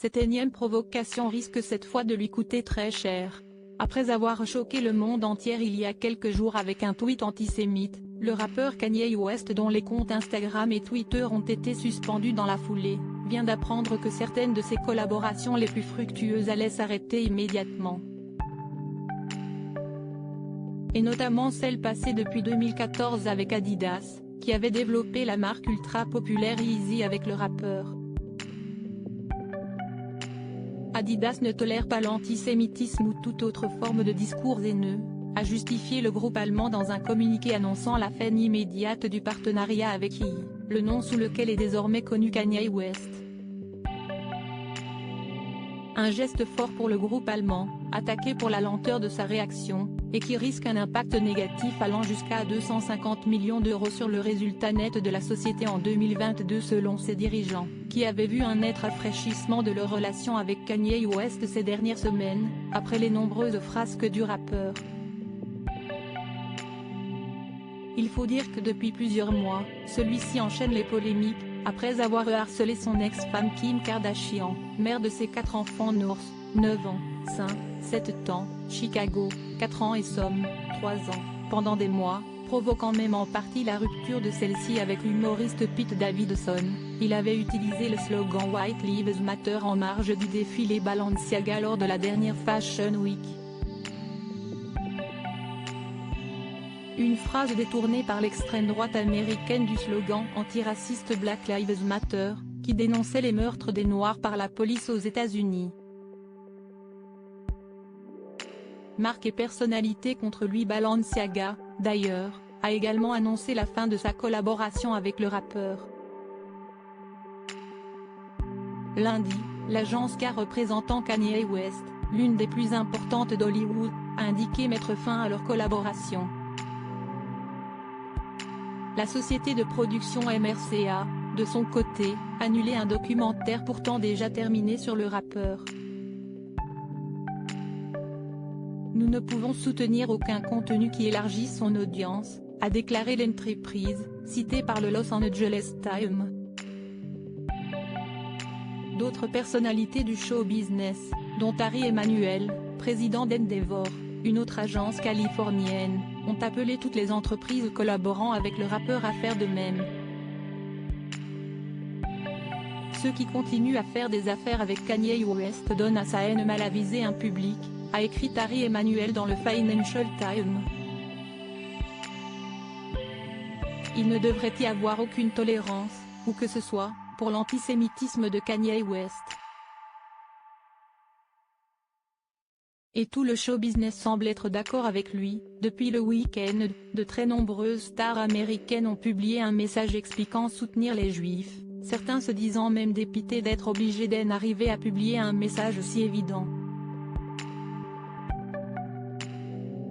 Cette énième provocation risque cette fois de lui coûter très cher. Après avoir choqué le monde entier il y a quelques jours avec un tweet antisémite, le rappeur Kanye West, dont les comptes Instagram et Twitter ont été suspendus dans la foulée, vient d'apprendre que certaines de ses collaborations les plus fructueuses allaient s'arrêter immédiatement. Et notamment celle passée depuis 2014 avec Adidas, qui avait développé la marque ultra populaire Yeezy avec le rappeur. Adidas ne tolère pas l'antisémitisme ou toute autre forme de discours haineux, a justifié le groupe allemand dans un communiqué annonçant la fin immédiate du partenariat avec Yeezy, le nom sous lequel est désormais connu Kanye West. Un geste fort pour le groupe allemand, attaqué pour la lenteur de sa réaction, et qui risque un impact négatif allant jusqu'à 250 millions d'euros sur le résultat net de la société en 2022 selon ses dirigeants, qui avaient vu un net rafraîchissement de leur relation avec Kanye West ces dernières semaines, après les nombreuses frasques du rappeur. Il faut dire que depuis plusieurs mois, celui-ci enchaîne les polémiques, après avoir harcelé son ex-femme Kim Kardashian, mère de ses 4 enfants North, 9 ans, 5, 7 ans, Chicago, 4 ans et Somme, 3 ans, pendant des mois, provoquant même en partie la rupture de celle-ci avec l'humoriste Pete Davidson. Il avait utilisé le slogan White Lives Matter en marge du défilé Balenciaga lors de la dernière Fashion Week. Une phrase détournée par l'extrême droite américaine du slogan antiraciste Black Lives Matter, qui dénonçait les meurtres des Noirs par la police aux États-Unis. Marque et personnalité contre lui. Balenciaga, d'ailleurs, a également annoncé la fin de sa collaboration avec le rappeur. Lundi, l'agence K représentant Kanye West, l'une des plus importantes d'Hollywood, a indiqué mettre fin à leur collaboration. La société de production MRCA, de son côté, a annulé un documentaire pourtant déjà terminé sur le rappeur. Nous ne pouvons soutenir aucun contenu qui élargisse son audience, a déclaré l'entreprise, citée par le Los Angeles Times. D'autres personnalités du show business, dont Ari Emanuel, président d'Endeavor, une autre agence californienne, ont appelé toutes les entreprises collaborant avec le rappeur à faire de même. Ceux qui continuent à faire des affaires avec Kanye West donnent à sa haine mal avisée un public, a écrit Ari Emanuel dans le Financial Times. Il ne devrait y avoir aucune tolérance, où que ce soit, pour l'antisémitisme de Kanye West. Et tout le show business semble être d'accord avec lui. Depuis le week-end, de très nombreuses stars américaines ont publié un message expliquant soutenir les Juifs, certains se disant même dépités d'être obligés d'en arriver à publier un message si évident.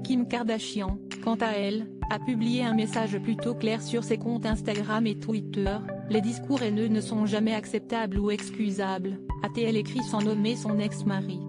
Kim Kardashian, quant à elle, a publié un message plutôt clair sur ses comptes Instagram et Twitter. Les discours haineux ne sont jamais acceptables ou excusables, a-t-elle écrit sans nommer son ex-mari.